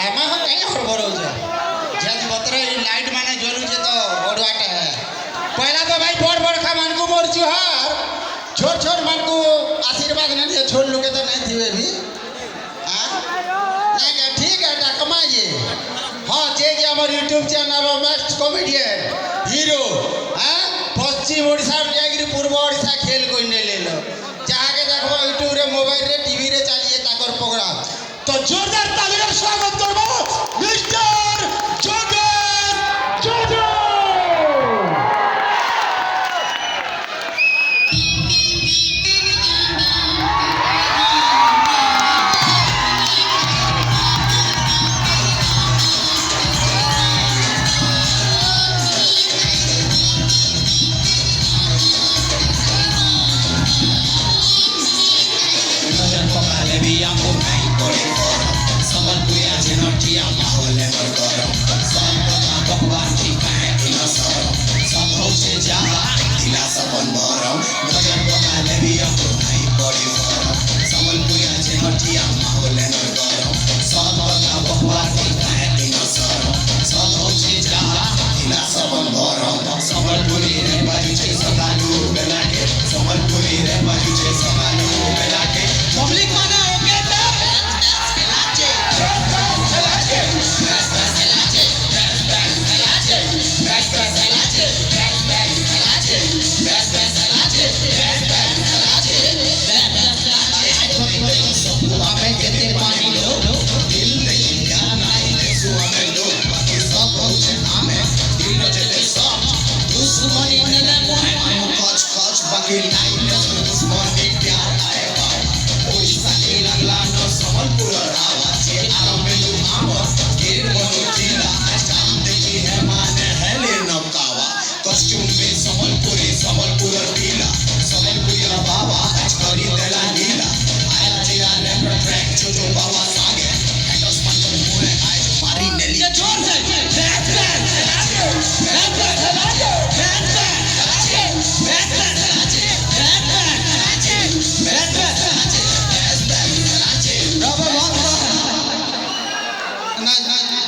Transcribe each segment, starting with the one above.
आमा हो कहीं हड़बड़ हो जा जब बतरे लाइट माने जलुचे तो ओडवाटा है पहला तो भाई बड़ बड़ खा मान को मोर जुहार छोट छोट मान को आशीर्वाद नहीं दिया छोट लोग तो नहीं थी भी हां नहीं ठीक है टा कमाइए हां जे कि हमर YouTube channel best comedian hero हां पश्चिम ओडिशा जागिरी पूर्व ओडिशा खेल कोई नहीं ले लो जाके देखो YouTube रे मोबाइल रे टीवी रे चलिए ताकर प्रोग्राम तो जोरदार तालियों स्वागत करबो मिस्टर जोगेश जोजो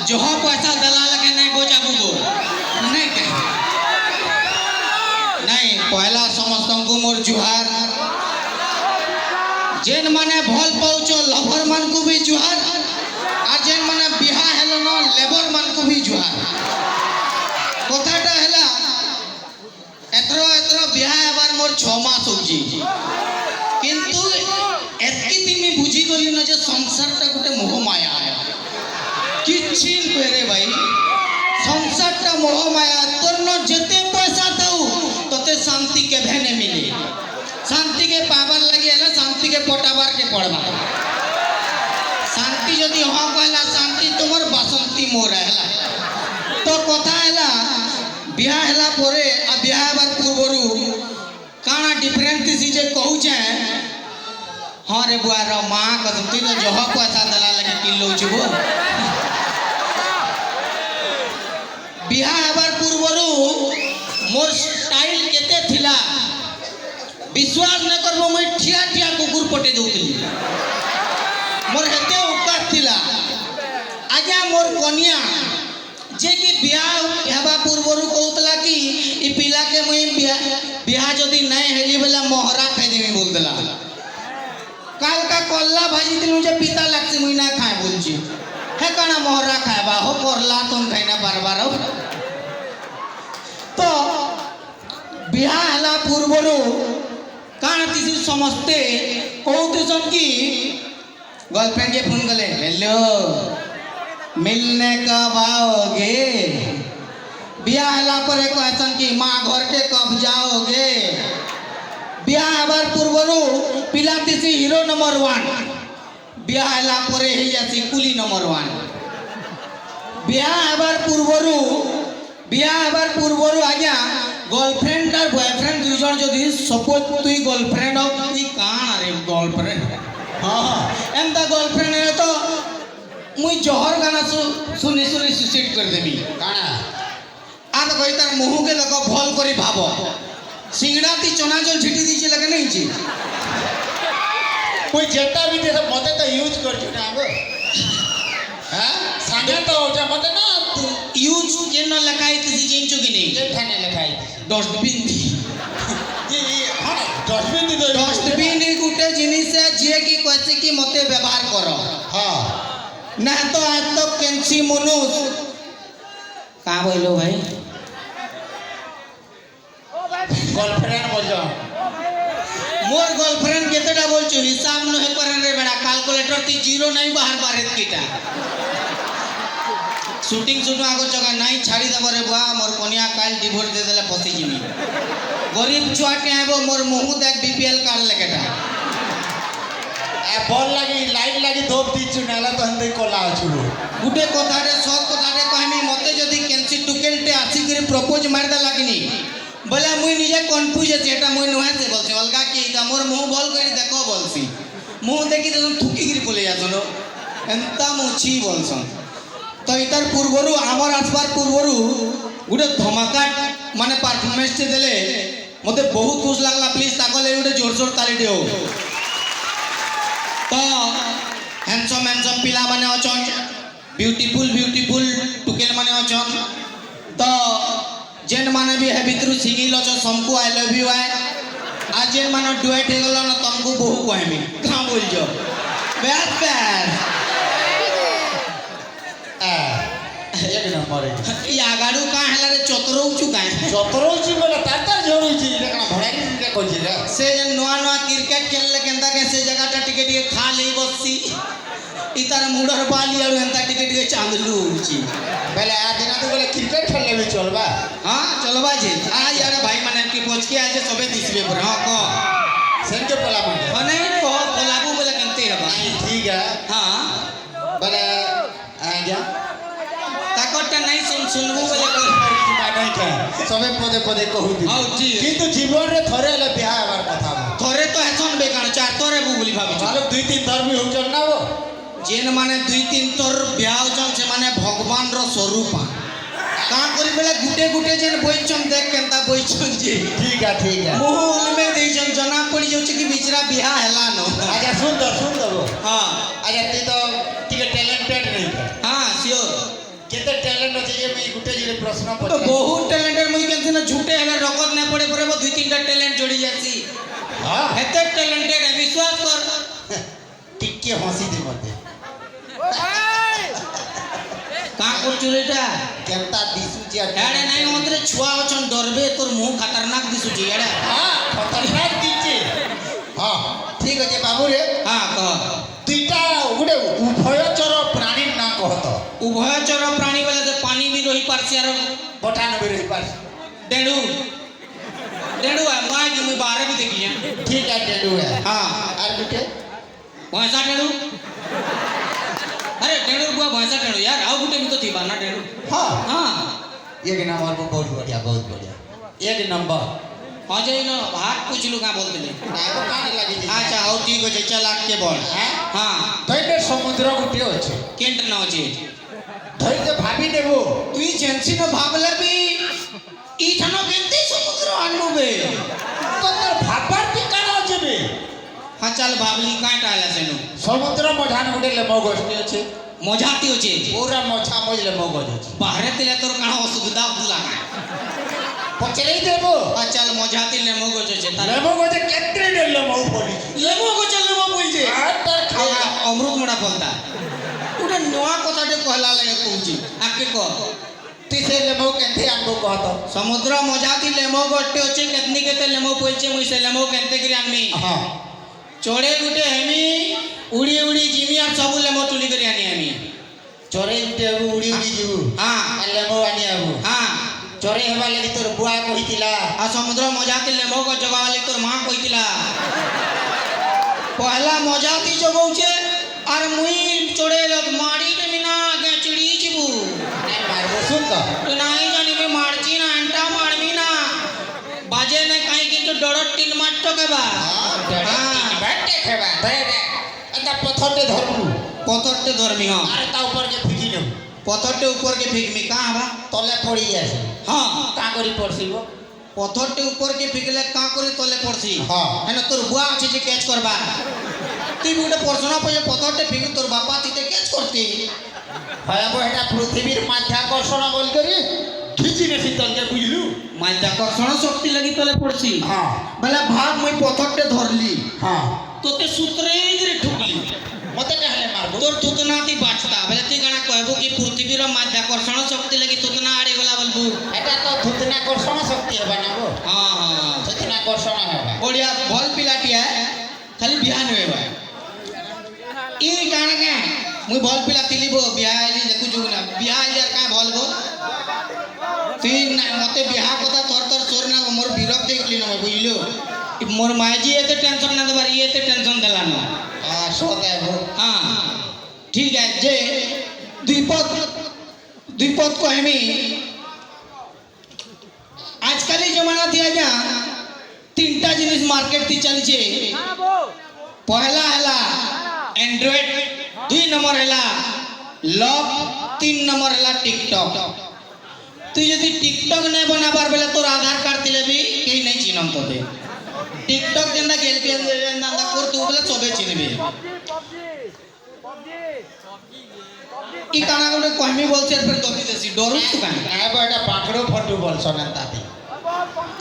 जोहा पैसा दलाल के नहीं बोझा बुगो नहीं के नहीं पहला समस्त को मोर जुहार जेन माने भल पहुंचो लभर मन को भी जुहार और जेन माने बिहा हेलो न लेबर मन को भी जुहार कथाटा हैला एतरो बिहा एबार मोर 6 मास होजी किंतु एतकी दिमी बुझी गली न जे संसारटा गोटे मोह माया है किछि पेरे भाई संसारटा मोह माया तोर न जेते पैसा दऊ तते शांति के भेने मिले शांति के पावर लगी है ना शांति के पटाबार के पड़वा शांति यदि हाँ कहला शांति तुमर बासंती मोर हैला तो कथा हैला बिहा हैला परे आ बिहा बार पूर्वरु काना डिफरेंट सी जे कहू छे हां रे बुआर मां कसम तू तो जह पैसा दला लगे किलो छबो बिहा हेबार पूर्वरु मोर स्टाइल केते थिला विश्वास न करबो मैं ठिया ठिया कुकुर पटे दउतली मोर हेते औकात थिला आज्ञा मोर कन्या जे कि बिहा हेबा पूर्वरु कहतला कि ई पिला के मैं बिहा जदी नहीं हेली बेला मोहरा खाइ देमी बोलतला काल का कोल्ला भाजी दिनु जे पिता लागसे मुई ना खाए बोलची हे काना मोहरा खाएबा हो करला तुम खाइना बार बार तो बिहा हला पूर्वरु काना तिसी समस्ते कहतेसन कि गर्लफ्रेंड के फोन कले हेलो मिलने कब आओगे बिहा हला पर कहसन कि माँ घर के कब जाओगे बिहा हबार पूर्वरु पिला तिसी हीरो नंबर 1 बिहा हला परे हे जासी कुली नंबर 1 बिहा हबार पूर्वरु आज्ञा गर्लफ्रेंड और बॉयफ्रेंड दुई जन जदि सपोज तुई गर्लफ्रेंड हो तुई कान अरे गर्लफ्रेंड हां एंदा गर्लफ्रेंड है तो मुई जहर गाना सुनी सुनी सुसाइड कर देबी काना आ तो कहि तार मुंह के लगा भल करी भाबो सिंगड़ा ती चना जल झिटी दीचे लगे नहीं छी कोई जेटा भी दे मते तो यूज कर छु ना अब हां ଆଜ୍ଞା ତ ଓଟା ମତେ ନା ୟୁଜ୍ ଯେନ ଲେଖା ହେଇଥିସି ଜାଣିଛୁ କି ନାଇଁ? ଯେ ଠାନେ ଲେଖା ହେଇଛି ଡଷ୍ଟବିନ୍ ଯେ ହଁ ଡଷ୍ଟବିନ୍ ଦି ଡଷ୍ଟବିନ୍ ଗୋଟେ ଜିନିଷ ଯିଏ କି କହିଛି କି ମତେ ବ୍ୟବହାର କର ହଁ ନା ତ ଆଜ ତ କେନ୍ସି ମନୁଷ କାଁ ବୋଇलो ଭାଇ गर्लफ्रेंड बोल मोर गर्लफ्रेंड केतेटा बोलछु हिसाब न हे पर रे बेटा कैलकुलेटर ती जीरो नहीं बाहर बारे कीटा शूटिंग शुट आगो जगह नहीं छाड़ी देबो रे बुआ मोर कनिया काल डिवोर्स दे देले फसी जिमी गरीब छुआ के आबो मोर मुंह देख बीपीएल कार्ड लेकेटा ए बॉल लगी लाइट लगी धोप दी चुनाला तो हंदे कोला छु गुटे कथारे सब कथारे कहमी मते जदी केंसी टुकेलटे आसी करे प्रपोज मार दे लागनी बोले मुई निजे कन्फ्यूज है एटा मुई नुहा से बोलसी अलगा की इटा मोर मुंह बॉल करी देखो बोलसी मुंह देखी तो थुकी गिरी बोले जासनो एंता मुछी बोलसन तो इतार पूर्वरु आमर आसपार पूर्वरु गुटे धमाका माने परफॉर्मेंस टे देले मते बहुत खुश लागला प्लीज ताकले गुटे जोर जोर ताली दियो तो हैंडसम पिला माने अछन ब्यूटीफुल टुकेल माने अछन तो जेन माने भी है भितरु सिंगिल अछ समको आई लव यू आए आज जेन माने डुएट हे गलो न तुमको बहु कहमी का बोल जो बैस बैस एक नंबर है ई आगाडू का हला रे चतरो चतरोची बोले ताता जोड़ुची देखना भड़ाई के कोची रे से जेन नवा क्रिकेट खेलले केंदा के से जगह टा टिके टिके खा ले बससी इतार मुडर बाली आलू एंता टिके टिके चांदलू उची पहले आ दिन तो बोले क्रिकेट खेलले भी चलबा हां चलबा जे आज यार भाई माने की पहुंच के आज सबे दिसबे पर हां को सेन के पला माने हां नहीं को पलाबू बोले केंते हबा ठीक है हां बोले आ गया ताकटा नहीं सुनबू बोले को नहीं के सबे पदे पदे कहू दी हां जी किंतु जीवन रे थरे ले बियाह हबार कथा थरे तो एसन बेकान चार तोरे बु बोली भाबी मालूम 2-3 धर्मी होचन ना वो जेन माने 2-3 तोर ब्याह होचन से माने भगवान रो स्वरूप का करी बेले गुटे गुटे जेन बोइचन देख केंता बोइचन जी ठीक है मोहल में देजन जना पड़ी जाउछ कि बिचरा बियाह हैला न अच्छा सुन दो हां अच्छा ती तो ठीक टैलेंटेड नहीं है हां सियोर केते टैलेंट अछि ये मैं गुटे जे प्रश्न तो पछ बहुत टैलेंटेड मुई केनसे न झूठे हला रगत न पड़े पड़े 2-3 टा टैलेंट जोड़ी जासी हां हेते टैलेंटेड है विश्वास कर टिके हंसी दे मते का करचुलेटा केनता दिसु जे एड़े नहीं होतरे छुआ अछन डरबे तोर मुंह खतरनाक दिसु जे एड़े हां खतरनाक दिचे हां ठीक अछि बाबू रे हां कह दुईटा गुटे उभयचर प्राणी ना कहत उभयचर प्राणी बोले तो पानी भी रही पारसी आरो बटान भी रही पार डेडू है मां की मुई बाहर भी देखी है ठीक है डेडू है हां और गुटे भैंसा डेडू अरे डेडू बुआ भैंसा डेडू यार आओ गुटे भी तो थी बाना डेडू हां हां एक नंबर को बहुत बढ़िया एक नंबर अजय न हाथ पूछ लू का बोलते ले नाको काने लागी जी अच्छा हो ठीक हो चल आग के बोल हैं हां धैर्य समुद्र गुटे अछि केंट न अछि धैर्य भाभी देबो तुई जेंसी न भाबले भी ई थनो केंते समुद्र आनबे तोर भाबर की काना जेबे हां चल भाबली काट आला सेनु समुद्र मझान गुटे ले मगजनी अछि मजाती होचे पूरा मछा मजले मगज अछि बाहरे तिले तोर काना असुविधा बुला पचले देबो चल मजाती ले मगज होचे ले मगज केत्रे ले ले मौ बोली ले मगज चल ले बोल जे तर खावा अमृत मोड़ा बोलता उडे नवा कथाटे कहला लगे कहूची आके कह तिसे ले मौ केंथे आनबो कहत समुद्र मजाती लेमो गट्टे होचे केतनी केते लेमो पोइचे मुई से लेमो केंते करी आनमी हां चोड़े गुटे हेमी उड़ी उड़ी जिमी और सब लेमो तुली करी आनी आमी चोरे गुटे उड़ी उड़ी जीवु हां लेमो आनी आबु हां चोरे हेबा लागि तोर बुआ कहितिला आ समुद्र मजाती लेमो को जगावाली तोर मां कहितिला पहला मजाती जगौचे और मुई चोड़े लग मारी के बिना गचड़ी जीबू मारबो सुन तो नहीं जानी में मारची ना अंटा मारमी ना बाजे ने काई किंतु डरट तीन माट्टो के बा बैठे खेबा धरे दे अंदा पथरटे धरबु पथरटे धरमी हां अरे ता ऊपर के फिकी न पथरटे ऊपर के फिकमी का बा तले पड़ी जासे हां का करी पड़सीबो पथरटे ऊपर के फिकले का करी तले पड़सी हां एना तोर बुआ अछि जे कैच करबा ती गुटे पर्सना पे पथरटे फिक तोर बापा तीते कैच करती হয়াব এটা পৃথিবীর মাধ্যাকর্ষণ বল করি খিচি নেছি তলকে বুঝলু মাধ্যাকর্ষণ শক্তি লাগি তলে পড়ছি হ্যাঁ বেলা ভাব মুই পথরটে ধরলি হ্যাঁ তোতে সূত্রেই করে ঢুকলি মতে কাহলে মারবো তোর তুতনাতি বাঁচতা বেলা তুই কানা কহবো কি পৃথিবীর মাধ্যাকর্ষণ শক্তি লাগি তুতনা আড়ে গলা বলবু এটা তো থুতনাকর্ষণ শক্তি হবে না গো হ্যাঁ হ্যাঁ থুতনাকর্ষণ হবে বড়িয়া ভল পিলাটিয়া খালি বিহা নেবে ভাই ই কানা কে মুই ভল পিলা তিলিব বিহা আইলি দেখু যুগ না বিহা আইলি আর কায় ভলবো তুই না মতে বিহা কথা তোর তোর চোর না মোর বিরক্ত দেখলি না বুঝলো মোর মাঝি এতে টেনশন না দেবার ইয়েতে টেনশন দিলা না সদাইব हाँ ठीक है जे द्विपद कहमी आजकल जमाना थी आज्ञा तीनटा जिनिस मार्केट थी चलछे पहला हैला एंड्रॉइड 2 नंबर हैला लॉक 3 नंबर हैला टिकटॉक তুই যদি টিকটক নাই বানাবার বেলা তোর আধার কার্ড দিলে বি কেই নাই চিনম তোতে টিকটক যেন্দা গেলপি যেন্দা করতে বলে সবে চিনবে ই কানা গুলো কহমি বলছে ফির দবি দেছি ডরু তো কানা আইব এটা পাকড়ো ফটো বলছ না তাতে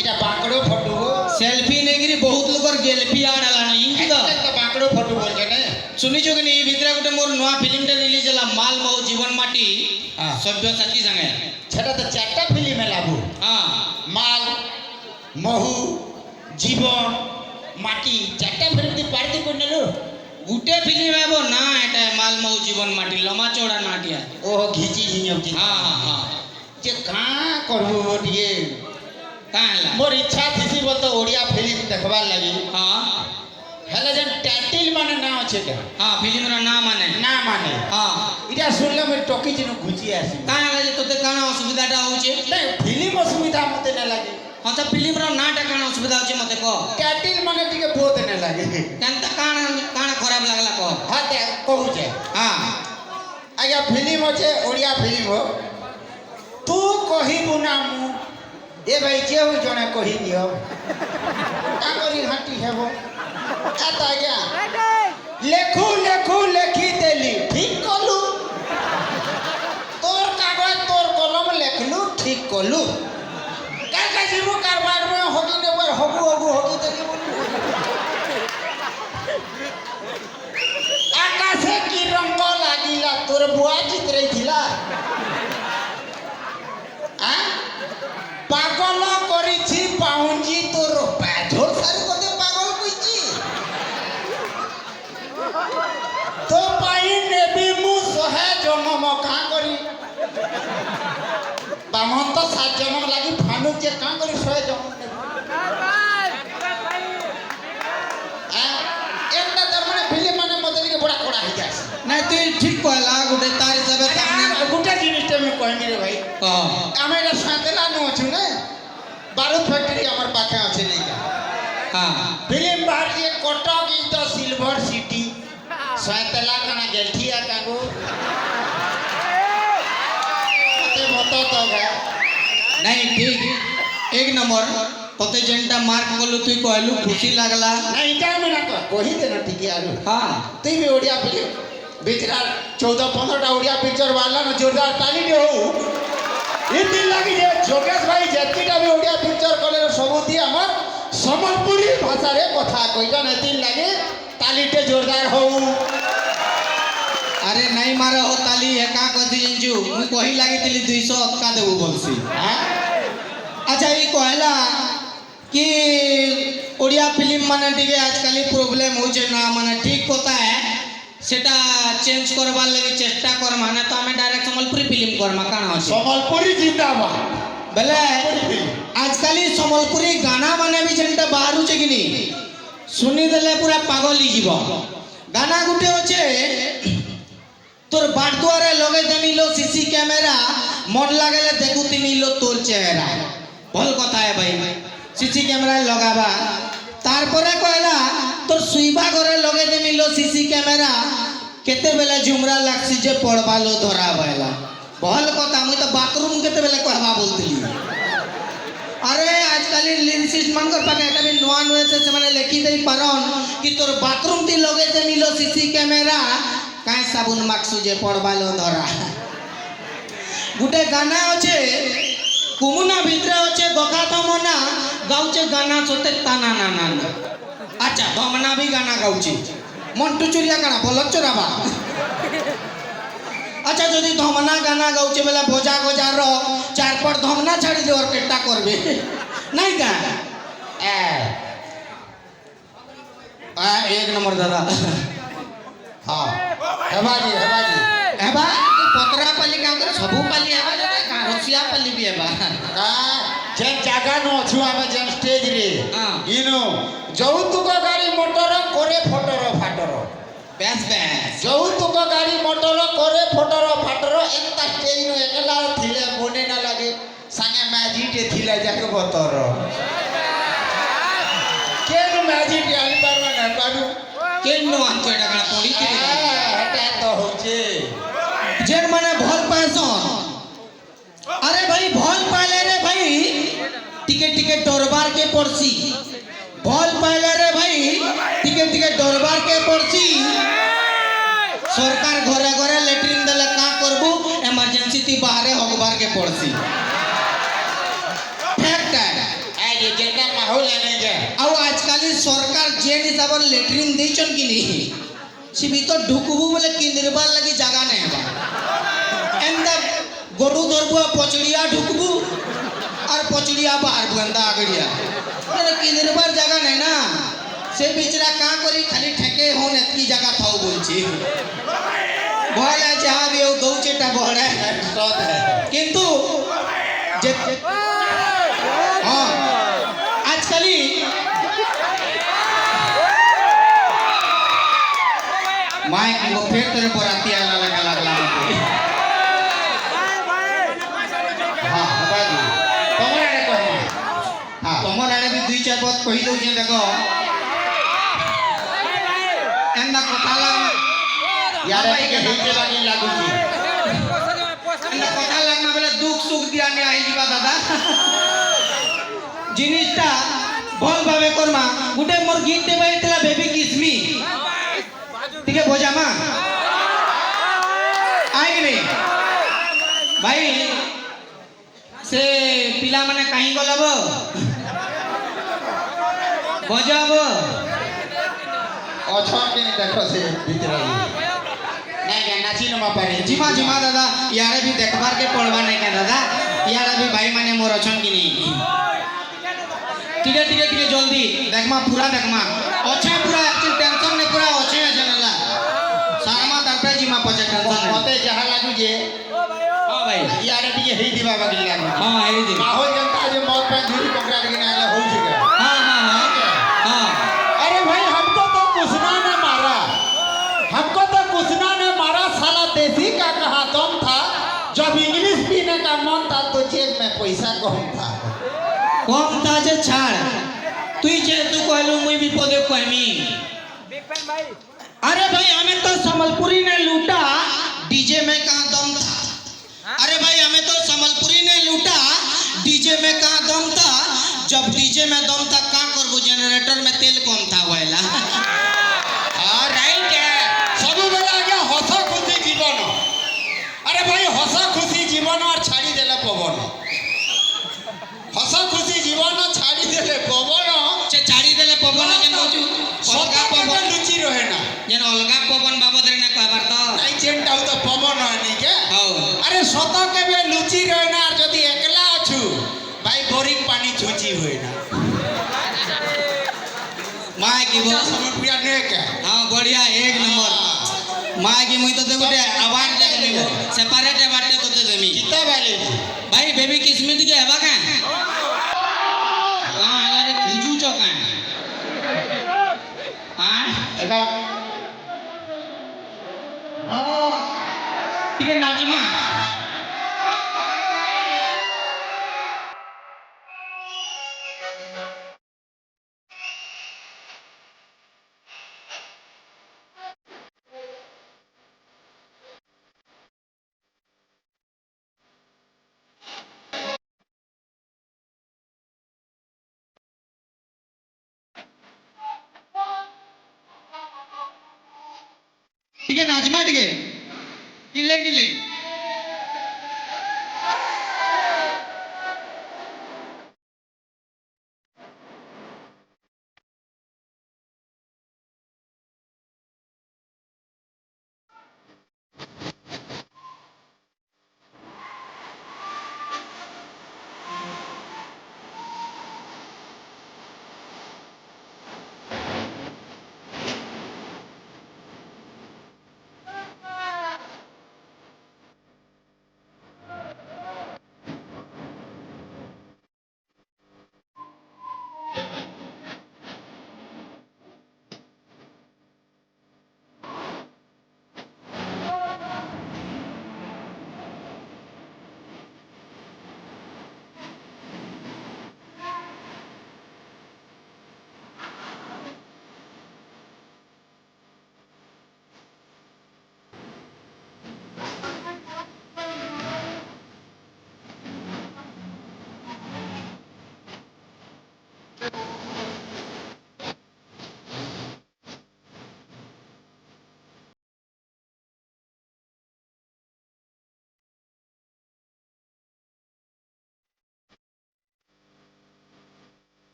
এটা পাকড়ো ফটো সেলফি নেগিরি বহুত লোকর গেলপি আড়ালা না ইনকি তো এটা পাকড়ো ফটো বলছে না শুনিছো কি এই ভিতরে গোটে মোর নয়া ফিল্মটা রিলিজ হলা মাল মহু জীবন মাটি সভ্যসাচী সঙ্গে সেটা তো চারটা ফিল্ম লাভু হ্যাঁ মাল মহু জীবন মাটি চারটা ফিল্ম তুই পারতি করে নেলু গুটে ফিল্ম আইব না এটা মাল মহু জীবন মাটি লমা চৌড়া নাটিয়া ও ঘিচি ঝিঞতি হ্যাঁ হ্যাঁ যে কাঁ করবু টিকে কাঁ হেলা মোর ইচ্ছা থিসি বলতো ওড়িয়া ফিল্ম দেখবার লাগি হ্যাঁ হেলে যেন টাইটেল মানে না আছে কে হ্যাঁ ফিল্মর না মানে না মানে হ্যাঁ এটা শুনলে মোর টকি যেন ঘুচি আসি কাঁ হেলা যে তোতে কাଣା অসুবিধাটা হচ্ছে ফিল্ম অসুবিধা মতে না লাগে আচ্ছা ফিল্মর নাটা কাଣା অসুবিধা হচ্ছে মতে কহ টাইটেল মানে টিকে বহুত না লাগে কেনতা কাଣା কাଣା খরাপ লাগলা কহ হ্যাঁ দেখ কহুছে হ্যাঁ আজ্ঞা ফিল্ম আছে ওড়িয়া ফিল্ম তু কহিবু না মু এ ভাই কেউ জনে কহি দিও কাকরি হাঁটি হেব এত আজ্ঞা লেখু লেখু লেখি দেলি ঠিক কলু তোর কাগজ তোর কলম লেখলু ঠিক কলু কার কাছে মু কারবার মে হগি নেবার হগু হগু হগি দেলি আকাশে কি রঙ লাগিলা তোর বুয়া চিত্রে ছিলা পাগল করেছি পাউঞ্জি তোর ব্যাধর সারি কতে পাগল কইছি তো পাই নেবি মু শহে জন্ম কাঁ করি বামন তো 7 জন্ম লাগি ফানু যে কাঁ করি শহে জন্ম নেবি একটা তো মানে ফিল্ম মানে মতে দিকে বড়া কড়া হয়ে যাস না তুই ঠিক কইলা গুটে তার হিসাবে গোটা জিনিসটা আমি কইনি রে ভাই হ্যাঁ আমি এটা সাঁতেলা নো আছু না বারুদ ফ্যাক্টরি আমার পাখে আছে নেইকা হ্যাঁ ফিল্ম বাহার যে Cuttack is the silver city সাঁতেলা কানা গেলঠিয়া কাগো মতো তো গা নাই ঠিক এক নম্বর তোতে যেনটা মার্ক কলু তুই কইলু খুশি লাগলা না এটা আমি না কহি দে না টিকি আরু হ্যাঁ তুই भी ओडिया फिल्म बेचारा 14-15टा ओडिया पिक्चर वाला ना जोरदार ताली दे हो इतनी लगी जे जोगेश भाई जेतिटा भी ओडिया पिक्चर कले सबुती हमर सम्बलपुरी भाषा रे कथा कइजन एतिन लागे तालीटे जोरदार हो अरे नहीं मारे हो ताली एका कथि जंजू मु कहि लागितली 200 अटका देबो बोलसी हां अच्छा ई कहला कि ओडिया फिल्म माने टिके आजकल प्रॉब्लम हो जे ना माने ठीक होता है सेटा चेंज करबार लगे चेष्टा कर माने तो हमें डायरेक्ट सम्बलपुरी फिल्म करमा काना होचे सम्बलपुरी जिंदाबाद बेले आजकल सम्बलपुरी गाना माने भी जेंटा बाहर होचे कि नी सुनी देले पूरा पागल ही जीव गाना गुटे होचे তোর বাড়দুয়ারে লগে দেমিল সিসি ক্যামেরা মন লাগলে দেখুতি নিল তোর চেহারা ভাল কথা ভাই সিসি ক্যামেরা লগাবা তারপরে কইলা তোর সুইবা ঘরে লগে দেমিল সিসি ক্যামেরা কেতে বেলা ঝুমরা লাগছি যে পড়বালো ধরা বাইলা ভাল কথা মুই তো বাথরুম কেতে বেলা কহবা বলতিলি আরে আজকাল লিরিসিস্ট মানকর পাকে এটা বি নোয়া নয়েছে সেমানে লেখি দেই পারন কি তোর বাথরুম তি লগে দেমিল সিসি ক্যামেরা কাই সাবুন মাখছু যে পড়বালো ধরা গোটে গানা আছে কুমুনা ভিতরে আছে গকা ধমনা গাউছে গানা সতে তানা না না না আচ্ছা ধমনা भी গানা গাউছে মন্টু চুরিয়া গানা বলক চোরাবা আচ্ছা যদি ধমনা গানা গাউছে বেলা ভোজা গজার চারপট ধমনা ছাড়ি দিয়ে অর্কেস্ট্রা করবে নাই কা এক নম্বর দাদা हाँ हेबाजी हेबाजी एबा पतरा पाली काम करे सबु पाली एबा दादा रसिया पाली भी एबा जेन जागा नो छु आमे जेन स्टेज रे हाँ। इनो যৌতুক গাড়ি মোটর করে ফটর ফাটর बेस बेस যৌতুক গাড়ি মোটর করে ফটর ফাটর এন্তা স্টেজ নো একলা থিলে মনে না লাগে সাঙ্গে ম্যাজিটে থিলে যাকে বতর কেন ম্যাজিট আনি পারবা না পারু केनो आंतो एटा गाना पड़ी के এটা তো হচ্ছে जेन माने भल पासन अरे भाई भल पाले रे भाई टिके टिके दरबार के पड़सी भल पाले रे भाई टिके टिके दरबार के पड़सी सरकार घरे घरे लेट्रिन देले का करबू इमरजेंसी ती बाहरे हगबार के पड़सी फैक्ट है आज जेटा माहौल है नहीं जा ଆଉ ଆଜିକାଲି ସରକାର ଯେନ୍ ହିସାବରେ ଲେଟ୍ରିନ୍ ଦେଇଛନ୍ କି ନି ସେ ଭିତର ଢୁକବୁ ବୋଲେ କିନ୍ଦିରବାର ଲାଗି ଜାଗା ନାଇଁ ହେବା ଏନ୍ତା ଗୋଡୁ ଧରବୁ ପଚଡ଼ିଆ ଢୁକବୁ আর পচড়িয়া বাহারবু এন্তা আগড়িয়া মানে কিন্দিরবার জায়গা নাই না সে বিচরা কা করি খালি ঠেকে হন এতকি জায়গা থাও বলছি ভয় আছে হা বিও দৌচেটা বড়া কিন্তু যে হ্যাঁ আজকালি माइक को फिर तेरे बराती आला लगा लगला मते हां बाजी तमरा रे कह हां तमर आड़े भी दुई चार बात कहि दउ जे देखो एंदा कथा लाग यार के हेते बानी लागु छी एंदा कथा लागना बेले दुख सुख दिया ने आइ दिबा दादा जिनिसटा भल भावे करमा गुटे मोर गीत देबा इतला बेबी किसमी ठीक है बोझामा आएंगे भाई से पिला माने कहीं गलब बजाब अछन के देखो से भीतर नहीं के नाची न पारे जिमा जिमा दादा यारे भी देखबार के पड़वा नहीं के दादा यारा भी भाई माने मोर अछन की नहीं ठीक है जल्दी देखमा पूरा देखमा अच्छे पूरा टेंशन नहीं पूरा अच्छे जनला सारमा दरपे जिमा पचे टेंशन मते जहा लागु जे हां भाई यारे भी हेई दिबा बाकी लागु हां हेई दि माहौल जनता जे मौत पे धूरी पकड़ा के नाले हो जगे हां अरे भाई हमको तो कुसना ने मारा साला देसी का कहा दम था जब इंग्लिश पीने का मन था तो जेब में पैसा कम था कम ताजे छाड़ तुई जे तू कहलु मुई विपदे कहमी अरे भाई हमें तो संबलपुरी ने लूटा डीजे में कहां दम था अरे भाई हमें तो संबलपुरी ने लूटा डीजे में कहां दम था जब डीजे में दम था का करबो जनरेटर में तेल कम था वाला हां राइट है सब बेला आगे हंसा खुशी जीवन अरे भाई हंसा खुशी जीवन और छाड़ी देला पवन हंसा खुशी जीवन छाड़ी देले पवन से छाड़ी देले पवन जन होचु अलगा पवन लुचि रहे ना जन अलगा पवन बाबद रे ना कहबार तो नहीं चेनटा तो पवन नहीं के हां अरे सत के बे लुचि रहे ना और यदि एकला अछु भाई बोरिंग पानी छुची होय ना माय की वो समझिया ने के हां बढ़िया एक नंबर माय की मुई तो गोटे अवार्ड दे देबो सेपरेट अवार्ड दे तोते देमी किता वाले भाई बेबी किस्मत के हेबा का हां अरे खिजू चका हां एका ठीक है नाजमा ठीक है नाजमा ठीक है किले किले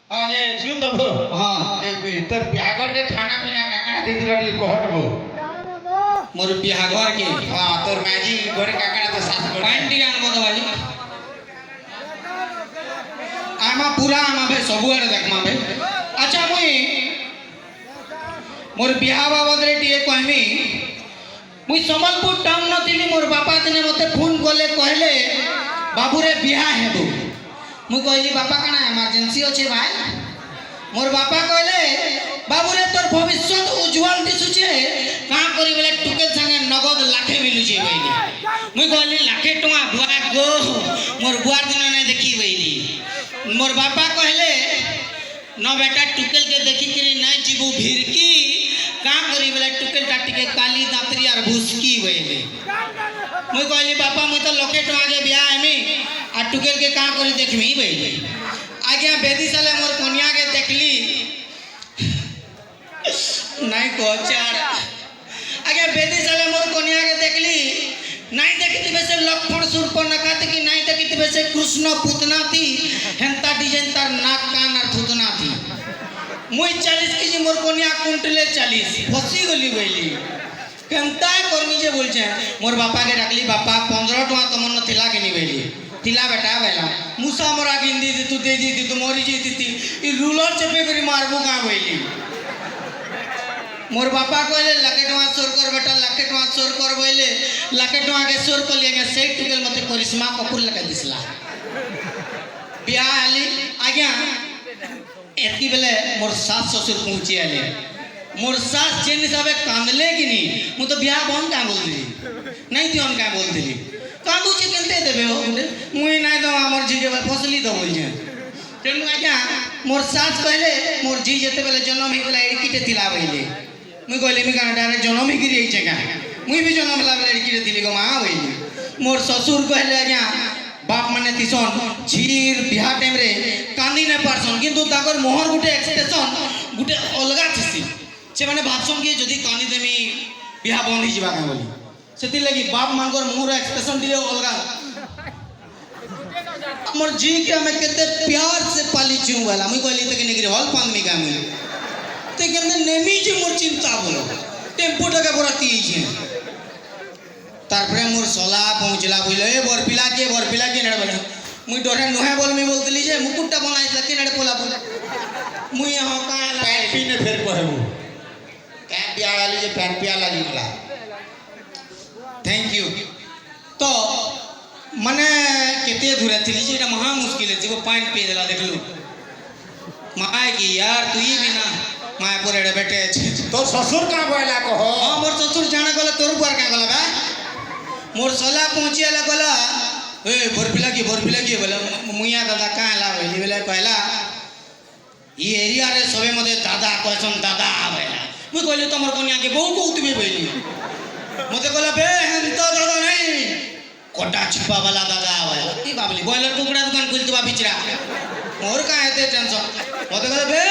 अरे सुन दबो हाँ তোর বিয়াগরে খানা পিনা কাকা দিছিল টি कहबो मोर बिहा घर के हां তোর মাঝি ঘরে কাকা তো সাথ করে पाइन टी आनबो तो भाई आमा पूरा आमा भाई सबु आड़े देखमा भाई अच्छा मुई मोर बिहा बाबद रे टी कहमी मुई संबलपुर टाउन नथिली मोर बापा दिने मते फोन कले कहले बाबू रे बिहा हेबो मुई कहली बापा काना इमरजेंसी अछि भाई मोर बापा कहले बाबू रे तोर भविष्य उज्जवल दिसुचे का करी बेले टुकेल संगे नगद लाखे मिलुचे बइली मुई कहली लाखे टका बुआ गो मोर बुआर दिन नै देखी बइली मोर बापा कहले न बेटा टुकेल के देखी करी नै जीबू भिरकी का करी बेले टुकेल टा टिके काली दातरी और भुसकी बइली मुई कहली बापा मुई तो लखे टका के बियाह हेमी आ टुकेल के का करी देखमी बइली आज्ञा बेदी साले मोर कन्या के देखली नहीं कोचार आगे बेदी साले मोर कन्या के देखली नहीं देखती वैसे लक्ष्मण शूर्पणखा थी कि नहीं देखती वैसे कृष्ण पूतना थी हेंता डिजाइन तार नाक कान और थुतना थी मुई 40 केजी मोर कन्या कुंटले 40 फसी गली गईली केंता कर्मी जे बोल छे मोर बापा के डाकली बापा 15 टका तमन न थिला के निबेली थिला बेटा बेला मुसा मोरा गिंदी दी तू दे दी तू मोरी जी दी ई रूलर चपे करी मारबो का बोली मोर बापा कहले लाखे टका सोर कर बेटा लाखे टका सोर कर बोले लाखे टका के सोर कर लिया सेट टुकेल मते करिश्मा कपूर लगा दिसला बियाह आली आज्ञा एती बेले मोर सास ससुर पहुंची आले मोर सास जेन हिसाबे कांदले कि नी मु तो बियाह बंद का बोल दी नहीं थी का बोल दी कांदू से केनते देबे हो मुई नहीं तो हमर जी के फसली दो बोल जे तेनु आज्ञा मोर सास कहले मोर जी जेते बेले जन्म ही बेले एडकीटे थिला बइले मुई कहले मी का डायरेक्ट जन्म ही गिरी छै का मुई भी जन्म ला बेले एडकीटे थिली गो मां बइले मोर ससुर कहले आज्ञा बाप माने तिसन झीर बिहा टाइम रे कांदी न पारसन किंतु ताकर मोहर गुटे एक्सप्रेशन गुटे अलगा थिसी से माने भाबसन कि जदी कांदी देमी बिहा बंद ही जिबा का बोली सेति लगी बाप मानकर मोहर एक्सप्रेशन दिए अलगा मोर जी के हमें केते प्यार से पाली छू वाला मुई कहली त कि नेगरी हॉल पांद मी का मैं ते केने नेमी जे मोर चिंता बोलो टेम्पो टका पूरा ती छे तारपरे मोर सोला पहुंचला बोले ए बरपिला के नडे बोले मुई डरे नोहे बोल मी बोलतली जे मुकुटटा बनाइला के नडे पोला बोल मुई ह का पैन पीने फेर कहबो का बिया वाली जे पैन पिया लागी मला थैंक यू तो मने केते दूरे थी जे एटा महा मुश्किल है वो पानी पी देला देखलू माय की यार तू ही भी ना माय पूरे बेटे तो ससुर का बोला कहो हां मोर ससुर जाने गला तोर पर का गला बा मोर सोला पहुंची आला गला ए बरपिला की बोला मुइया दादा का ला बोली बोले कहला ई एरिया रे सबे मते दादा कहसन दादा आवेला मुई कहली तमर कन्या के बहु कहतबे बोली मते कहला बे हंता दादा नहीं कोटा छिपा वाला दादा आवेला ई बाबली बॉयलर कुकड़ा दुकान खुल दिबा बिचरा मोर का हेते टेंशन मते कहला बे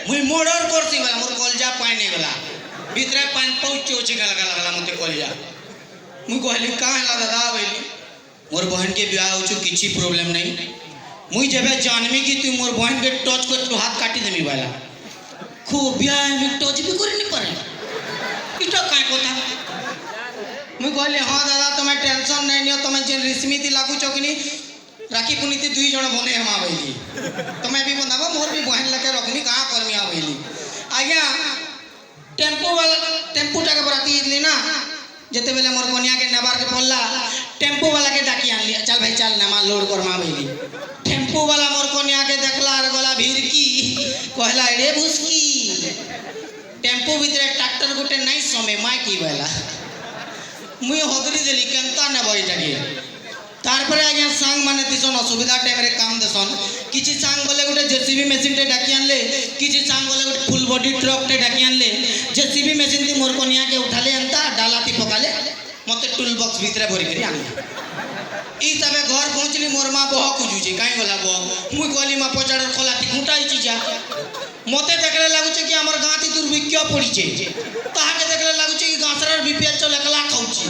मुई मर्डर करसी वाला मोर कलजा पानी वाला भीतर पानी पहुंच ओची गला मते कलजा मुई कहली का हला दादा बोली मोर बहन के बियाह होछु किछि प्रॉब्लम नहीं मुई जेबे जानमी कि तू मोर बहन के टच कर तू हाथ काटी देमी वाला खूब बियाह में टच भी करे नहीं पारे इटा काय कोता मुई कहली हां दादा तुम्हें टेंशन नहीं नियो तुम्हें जे रिस्मी थी लागू चकनी राखी पुनीति दुई जण बने हम आवेली तुम्हें भी बनाबो मोर भी बहन लके रखनी का करमी आवेली आज्ञा टेम्पो टाके बराती इतली ना जेते बेले मोर कन्या के नेबार के पड़ला टेम्पो वाला के डाकी आनली चल भाई चल नमा लोड कर मा भइली टेम्पो वाला मोर कन्या के देखला और गला भीरकी कहला रे भुसकी टेम्पो भीतर ट्रैक्टर गोटे नहीं समय माय की वाला मुई हदरी देली केनता ने बइटा के तारपरे आज्ञा सांग माने तिसन असुविधा टाइम रे काम देसन किछि सांग बोले गोटे जेसीबी मशीन टे डाकी आनले किछि सांग बोले गोटे फुल बॉडी ट्रक टे डाकी आनले जेसीबी मशीन ती मोर कन्या के उठाले अंता डालाती पकाले मते टूल बॉक्स भीतर भरी करी आनले ई तबे घर पहुंचली मोर मां बह कुजुची काई गला बह मुई कहली मां पचाड़ खोलाती खुटाई जा मते देखले लागु कि हमर गांती दुर्भिक्ष पड़ी छे ताहा के देखले लागु कि गांसरार बीपीएल चल एकला खाउची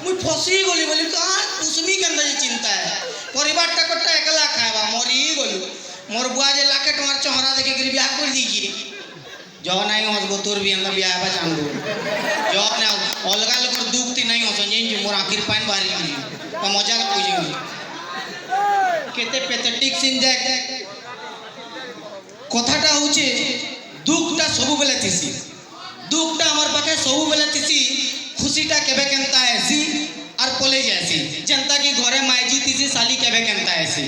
मुई फसी गली बोली कहाँ कुसमी के अंदर चिंता है परिवार टाकटा एकला खाएबा मरी गलु मोर बुआ जे लाखे टमार चहरा देखे गिरी ब्याह कर दी की जो नहीं हंसबो तोर भी अंदर ब्याह बा जानबो जो ने अलगा लोग दुख ती नहीं हंस जे मोर आखिर पाइन बाहरी गली तो मजा कर कोई केते पैथेटिक सीन देख কথাটা হচ্ছে দুঃখটা সবু বেলা থিসি দুঃখটা আমার পাখে সবু বেলা থিসি খুশিটা কেবে কেনতা আইসি আর পলে যাইসি যেনতা কি ঘরে মাইজি থিসি শালি কেবে কেনতা আইসি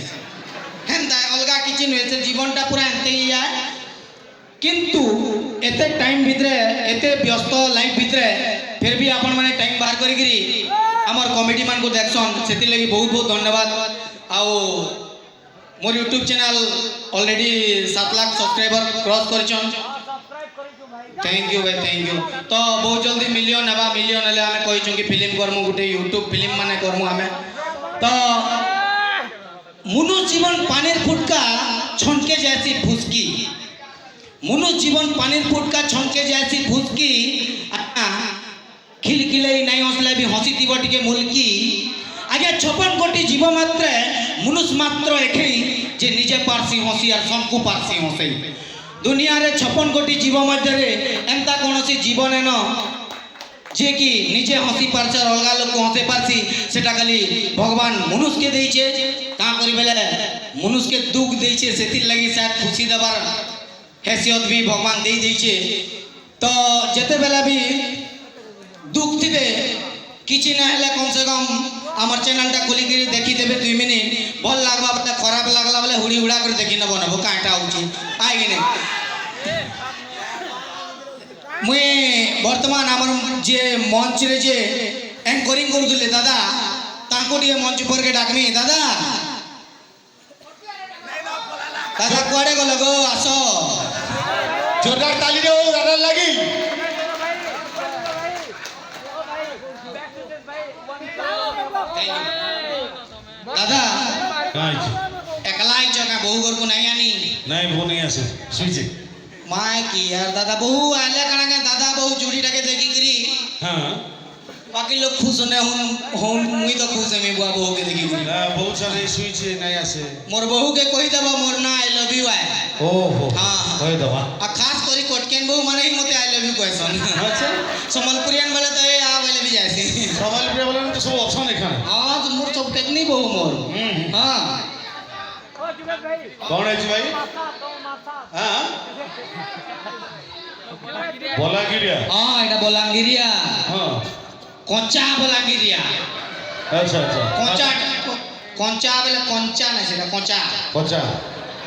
হেনতা অলগা কিছু নয় জীবনটা পুরা এনতেই যায় কিন্তু এতে টাইম ভিতরে এতে ব্যস্ত লাইফ ভিতরে ফির भी আপন মানে টাইম বাহার করি গিরি আমার কমেডি মান কো দেখছন সেতি লাগি বহুত বহুত ধন্যবাদ আও मोर YouTube channel already 7 lakh subscriber cross करछन थैंक यू भाई थैंक यू तो बहुत जल्दी मिलियन हेबा मिलियन हेले हमें कहिछन कि फिल्म करमु गुटे यूट्यूब फिल्म माने करमु हमें तो मनुष्य जीवन पानीर फुटका छनके जैसी फुसकी मनुष्य जीवन पानीर फुटका छनके जैसी फुसकी खिलखिले नहीं हंसले भी हंसी थी टिके मुल्की आगे 56 कोटी जीव मात्र मनुष्य मात्र एक जे निजे पार्सी हसी और संकु पार्सी हसी दुनिया रे 56 कोटी जीव मध्य एंता कौन सी जीवन न जे कि निजे हसी पार्से और अलगा लोग हसे पार्सी सेटा खाली भगवान मनुष्य के देइछे का करि बेले मनुष्य के दुख देइछे सेति लागि शायद खुशी देबार हैसियत भी भगवान देइ देइछे तो जेते बेला भी दुख थिबे किछि ना हेले कम से कम आमर चैनलटा खोली कर देखी देवे 2 मिनिट भल लागबा बोले खराब लागला बोले हुड़ी हुड़ा कर देखी न बनबो काटा होची आइ कि नहीं मुई वर्तमान आमर जे मंच रे जे एंकरिंग करूले दादा ताको दिए मंच पर के डाकमी दादा दादा कुआडे गलो गो आसो जोरदार ताली दे दादा लगी दादा काय एकला ही जगह बहु घर को नहीं आनी नाही वो नहीं आसे सुइचे माय की यार दादा बहु आले कणा के दादा बहु जुड़ी टाके देखी करी हां बाकी लोग खुश ने हम मुई तो खुश है मी बुआ बहु के देखी करी ना बहुत सारे सुइचे नहीं आसे मोर बहु के कहि देबो मोर ना आई लव यू आए ओहो हां कहि दवा आ खास करी कोटकेन बहु माने ही मते आई लव यू क्वेश्चन अच्छा संबलपुरियन बोले तो ए आ बोले भी जायसी सवाल पे बोले तो सब ऑप्शन है खाना हां तो मोर सब टेक्निक बहु मोर हां कौन है जी भाई हां बोलागिरिया हां एटा बोलांगिरिया हां कोंचा बोलांगिरिया अच्छा अच्छा कोंचा कोंचा बोले कोंचा ना सेटा कोंचा कोचा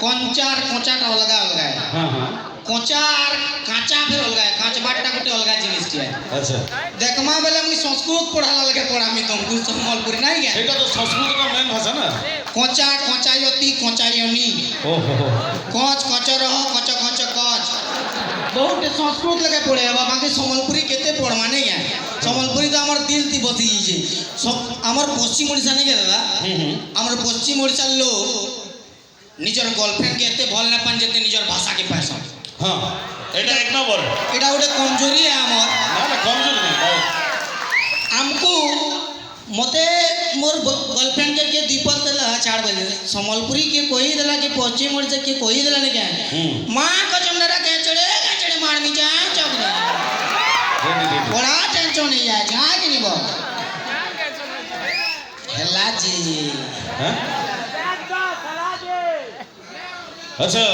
कोंचा और कोंचाटा अलगा अलगा है हां हां कोंचा और कांचा फिर अलगा है कांच बाटटा गुटे अलगा जिनिस के अच्छा देखमा बेले मुई संस्कृत पढ़ाला लगे पढ़ामी तुमको संबलपुरी नहीं गया এটা তো সংস্কৃত का मेन भाषा ना कोंचा कोंचायती कोंचायमी ओहो कोंच कोचर कोच कोच कोच बहुत संस्कृत लगे पढ़े बाबा के संबलपुरी केते पढ़मा नहीं है संबलपुरी तो हमर दिल ती बसी जे सब हमर पश्चिम ओडिशा नहीं के दादा हमर पश्चिम ओडिशा लोग निजर गर्लफ्रेंड के एते भल ना पान जते निजर भाषा के पैसा हां এটা এক নম্বর এটা गोटे कमजोरी है हमर না না কমজোর नहीं हमको मते मोर गर्लफ्रेंड के दीपक देला छाड़ देले संबलपुरी के कोई देला कि पश्चिम ओडिशा के कोई देला ने क्या मां कचमडरा के चढ़े मार मी जा चौकरे बड़ा टेंशन नहीं है जा कि नहीं बो हेला जी हैं अच्छा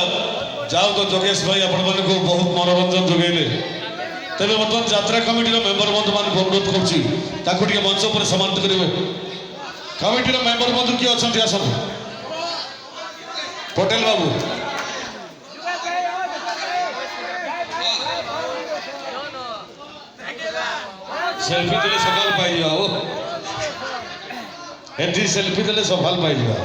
जाओ तो जोगेश भाई आपण मन को बहुत मनोरंजन जोगेले तबे बर्तमान यात्रा कमिटी मेंबर बंधु मान अनुरोध करछि ताकू टिके मंच पर समाप्त करिवे कमिटी मेंबर बंधु की अछंती आसन पटेल बाबू सेल्फी देले सकाल पाई जाओ एंटी सेल्फी देले सफल पाई जाओ